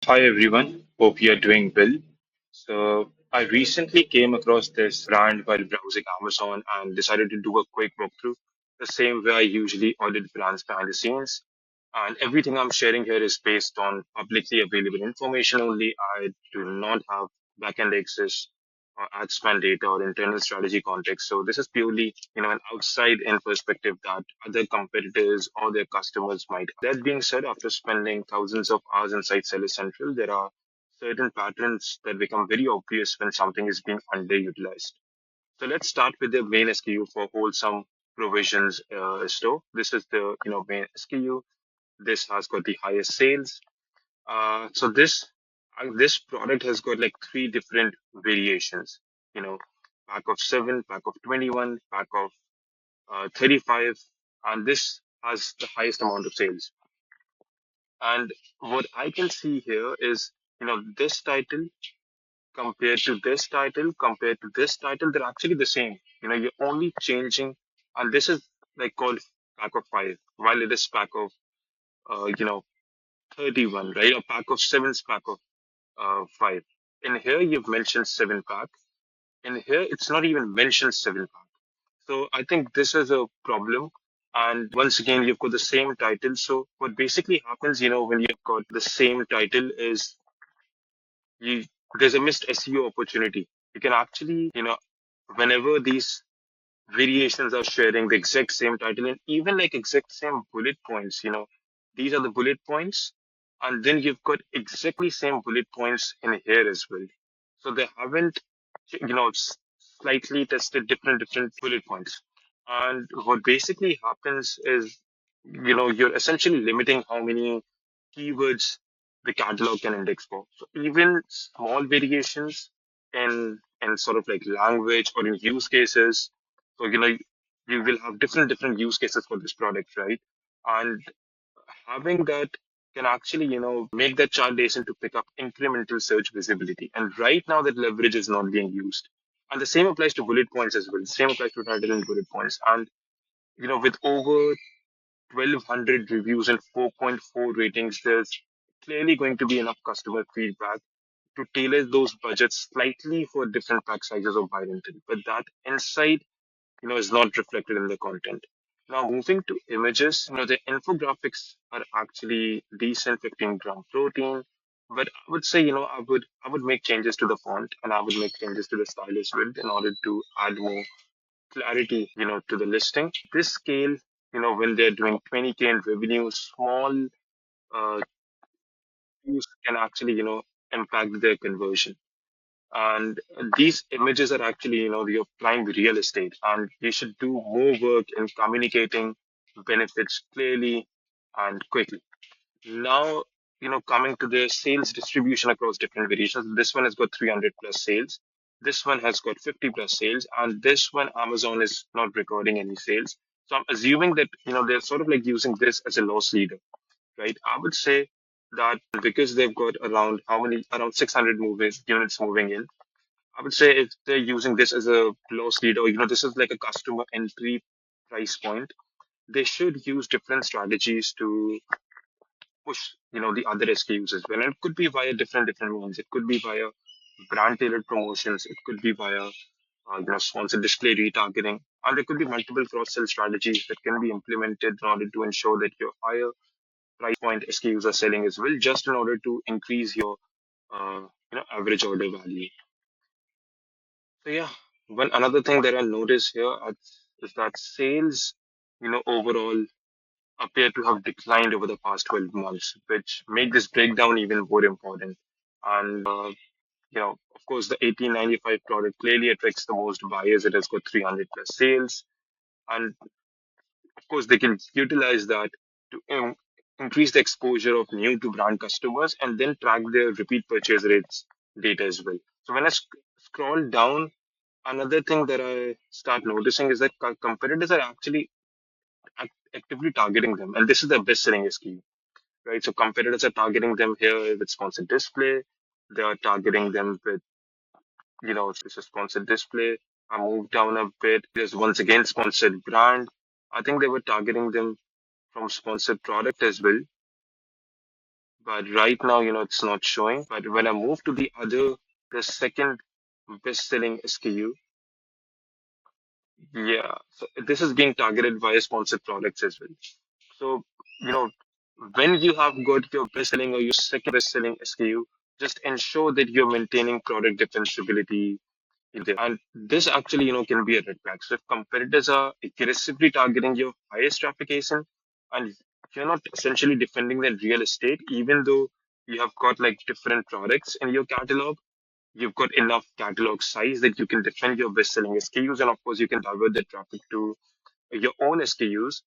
Hi everyone, hope you're doing well. So, I recently came across this brand while browsing Amazon and decided to do a quick walkthrough, the same way I usually audit brands behind the scenes. And everything I'm sharing here is based on publicly available information only. I do not have backend access or ad spend data or internal strategy context. So this is purely, an outside in perspective that other competitors or their customers might. That being said, after spending thousands of hours inside Seller Central, there are certain patterns that become very obvious when something is being underutilized. So let's start with the main SKU for wholesome provisions store. This is the main SKU. This has got the highest sales. So this product has got like three different variations. You know, pack of 7, pack of 21, pack of 35, and this has the highest amount of sales. And what I can see here is, this title compared to this title, compared to this title, they're actually the same. You're only changing, and this is like called pack of 5, while it is pack of, uh, you know, 31, right? A pack of 7's pack of 5. In here, you've mentioned 7 pack. In here, it's not even mentioned 7 pack. So I think this is a problem. And once again, you've got the same title. So what basically happens, when you've got the same title is you there's a missed SEO opportunity. You can actually, whenever these variations are sharing the exact same title and even like exact same bullet points, these are the bullet points. And then you've got exactly same bullet points in here as well. So they haven't, slightly tested different bullet points. And what basically happens is, you're essentially limiting how many keywords the catalog can index for. So even small variations in sort of like language or in use cases. So you will have different use cases for this product, right? And having that can actually make that child ASIN to pick up incremental search visibility. And right now that leverage is not being used. And the same applies to bullet points as well. The same applies to title and bullet points. And with over 1,200 reviews and 4.4 ratings, there's clearly going to be enough customer feedback to tailor those budgets slightly for different pack sizes or buy intent. But that insight, is not reflected in the content. Now, moving to images, the infographics are actually decent, 15 gram protein. But I would say, I would make changes to the font and I would make changes to the style as well in order to add more clarity, to the listing. This scale, when they're doing 20K in revenue, small uh, views can actually, impact their conversion. And these images are actually, your prime real estate, and you should do more work in communicating benefits clearly and quickly. Now, coming to the sales distribution across different variations, this one has got 300 plus sales. This one has got 50 plus sales, and this one Amazon is not recording any sales. So I'm assuming that they're sort of like using this as a loss leader, right? I would say that because they've got around 600 units moving in, I would say if they're using this as a loss leader, this is like a customer entry price point, they should use different strategies to push, the other SKUs as well. And it could be via different means. It could be via brand tailored promotions. It could be via, sponsored display retargeting. And there could be multiple cross sell strategies that can be implemented in order to ensure that your higher price point SKUs are selling as well, just in order to increase your, average order value. So yeah, one another thing that I noticed here is that sales, overall appear to have declined over the past 12 months, which make this breakdown even more important. And of course, the 1895 product clearly attracts the most buyers. It has got 300 plus sales, and of course, they can utilize that to increase the exposure of new to brand customers and then track their repeat purchase rates data as well. So when I scroll down, another thing that I start noticing is that competitors are actually actively targeting them, and this is the best selling SKU, right? So competitors are targeting them here with sponsored display. They are targeting them with, this is sponsored display. I moved down a bit. There's once again sponsored brand. I think they were targeting them from sponsored product as well. But right now, it's not showing. But when I move to the second best-selling SKU, yeah, so this is being targeted via sponsored products as well. So, you know, when you have got your best-selling or your second best-selling SKU, just ensure that you're maintaining product defensibility there. And this actually, can be a red flag. So if competitors are aggressively targeting your highest traffic ASIN and you're not essentially defending their real estate, even though you have got like different products in your catalog, you've got enough catalog size that you can defend your best-selling SKUs, and of course you can divert the traffic to your own SKUs.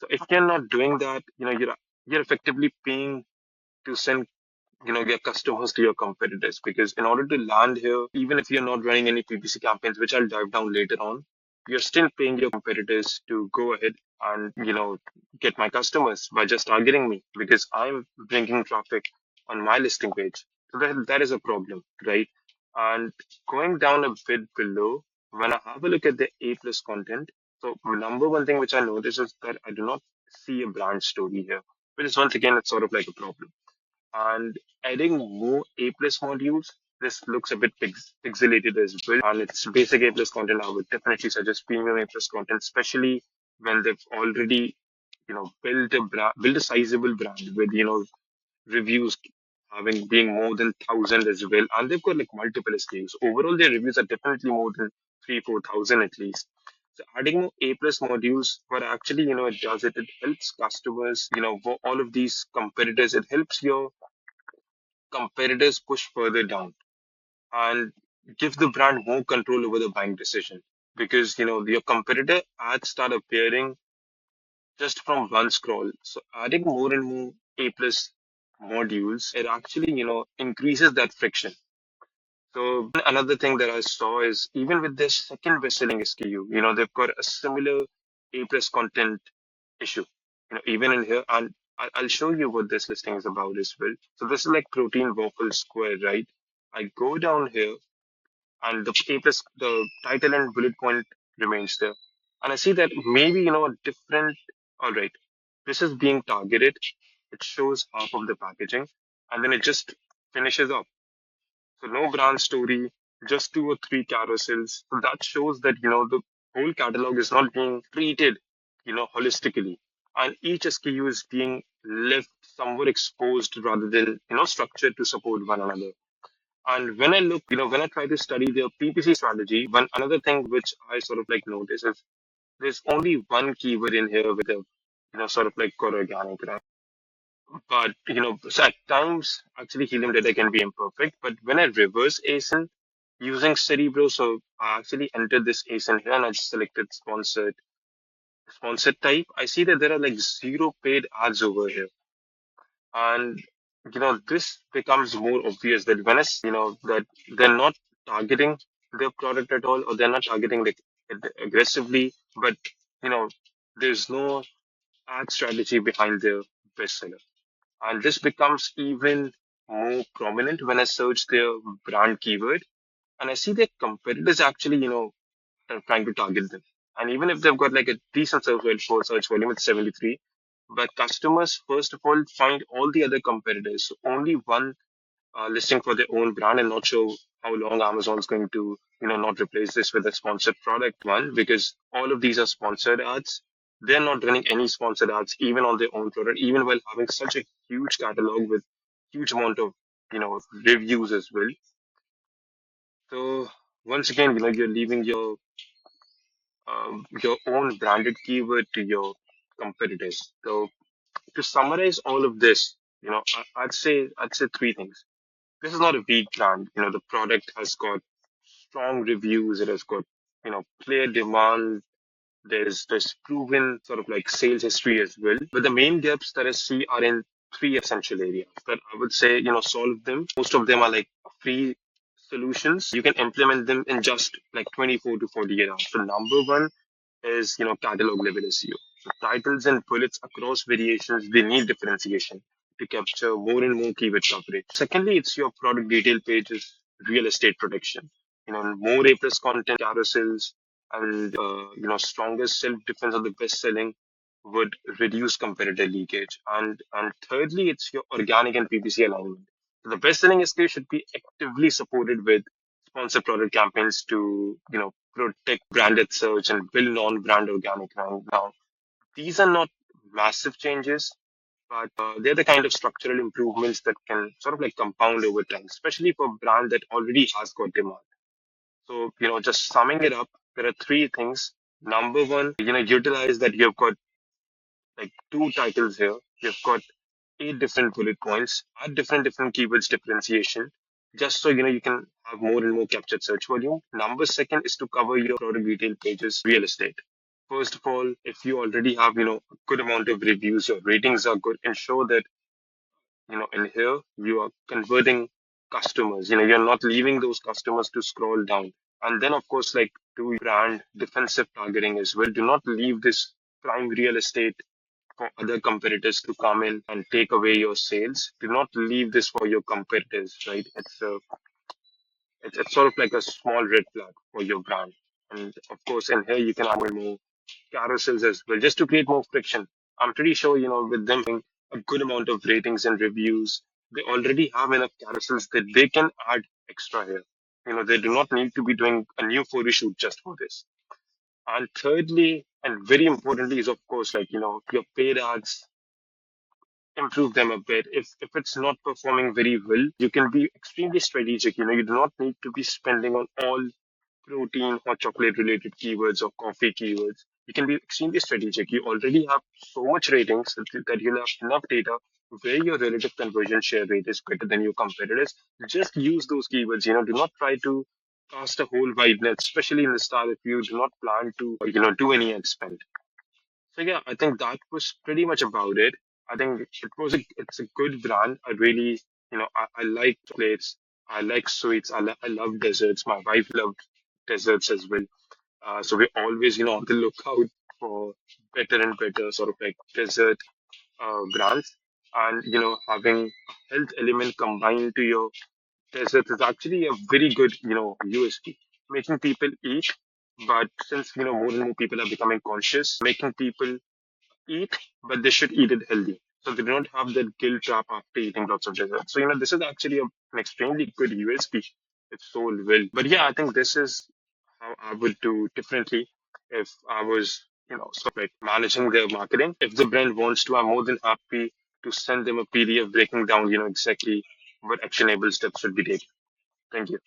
So if you're not doing that, you're effectively paying to send your customers to your competitors, because in order to land here, even if you're not running any PPC campaigns, which I'll dive down later on, you're still paying your competitors to go ahead and get my customers by just targeting me, because I'm bringing traffic on my listing page. So that is a problem, right? And going down a bit below, when I have a look at the A plus content, so number one thing which I notice is that I do not see a brand story here, which is once again it's sort of like a problem. And adding more A plus modules, this looks a bit pixelated as well. And it's basic A plus content. I would definitely suggest premium A plus content, especially when they've already, built a sizable brand with, reviews having being more than 1,000 as well. And they've got like multiple SKUs. Overall, their reviews are definitely more than 4,000 at least. So adding more A plus modules, what actually, it does it helps customers, for all of these competitors, it helps your competitors push further down and give the brand more control over the buying decision, because your competitor ads start appearing just from one scroll. So adding more and more A plus modules, it actually increases that friction. So another thing that I saw is even with this second best-selling SKU, they've got a similar A plus content issue. Even in here, and I'll show you what this listing is about as well. So this is like protein waffle square, right? I go down here, and the A plus, the title and bullet point remains there, and I see that maybe a different. All right, this is being targeted. It shows half of the packaging, and then it just finishes off. So no brand story, just two or three carousels. So that shows that the whole catalog is not being treated holistically, and each SKU is being left somewhat exposed rather than structured to support one another. And when I look, when I try to study their PPC strategy, one another thing which I sort of like notice is there's only one keyword in here with a sort of like core organic, right? But so at times actually helium data can be imperfect. But when I reverse ASIN using Cerebro, so I actually entered this ASIN here and I just selected sponsored type. I see that there are like zero paid ads over here, and this becomes more obvious that when that they're not targeting their product at all, or they're not targeting it aggressively, but you know there's no ad strategy behind their bestseller. And this becomes even more prominent when I search their brand keyword and I see their competitors actually, trying to target them. And even if they've got like a decent search volume, it's 73. But customers, first of all, find all the other competitors. So only one listing for their own brand, and not sure how long Amazon's going to, not replace this with a sponsored product one, because all of these are sponsored ads. They're not running any sponsored ads, even on their own product, even while having such a huge catalog with huge amount of, reviews as well. So once again, you're leaving your own branded keyword to your competitors. So to summarize all of this, I'd say three things. This is not a weak brand. The product has got strong reviews. It has got clear demand. There's proven sort of like sales history as well. But the main gaps that I see are in three essential areas that I would say solve them. Most of them are like free solutions. You can implement them in just like 24 to 48 hours. So number one is catalog level SEO. So titles and bullets across variations, they need differentiation to capture more and more keyword coverage. Secondly, it's your product detail pages, real estate protection. More A plus content, carousels, and stronger self defense of the best selling. would reduce competitor leakage. And thirdly, it's your organic and PPC alignment. So the best-selling SKU should be actively supported with sponsored product campaigns to, protect branded search and build non-brand organic rank. Now, these are not massive changes, but they're the kind of structural improvements that can sort of like compound over time, especially for a brand that already has got demand. So, just summing it up, there are three things. Number one, utilize that you've got like two titles here. You've got eight different bullet points, add different keywords differentiation, just so you can have more and more captured search volume. Number second is to cover your product detail pages, real estate. First of all, if you already have a good amount of reviews, your ratings are good, ensure that in here you are converting customers. You're not leaving those customers to scroll down. And then of course, like, do brand defensive targeting as well. Do not leave this prime real estate for other competitors to come in and take away your sales. Do not leave this for your competitors, right? It's sort of like a small red flag for your brand. And of course, in here you can add more carousels as well, just to create more friction. I'm pretty sure, with them having a good amount of ratings and reviews, they already have enough carousels that they can add extra here. They do not need to be doing a new photo shoot just for this. And thirdly, and very importantly, is of course, like, your paid ads, improve them a bit. If it's not performing very well, you can be extremely strategic. You do not need to be spending on all protein or chocolate related keywords or coffee keywords. You can be extremely strategic. You already have so much ratings that you'll have enough data where your relative conversion share rate is better than your competitors. Just use those keywords. Do not try to cast a whole wide net, especially in the start if you do not plan to, do any ad spend. So yeah, I think that was pretty much about it. I think it's a good brand. I really, I like chocolates. I like sweets. I love desserts. My wife loved desserts as well. So we're always, on the lookout for better and better sort of like dessert brands. And, having a health element combined to your desserts is actually a very good, USP. Making people eat, but since, more and more people are becoming conscious, making people eat, but they should eat it healthy. So they don't have that guilt trap after eating lots of dessert. So, this is actually an extremely good USP. It's sold well. But yeah, I think this is how I would do differently if I was, sort of like managing their marketing. If the brand wants to, I'm more than happy to send them a PDF breaking down, exactly what actionable steps should be taken. Thank you.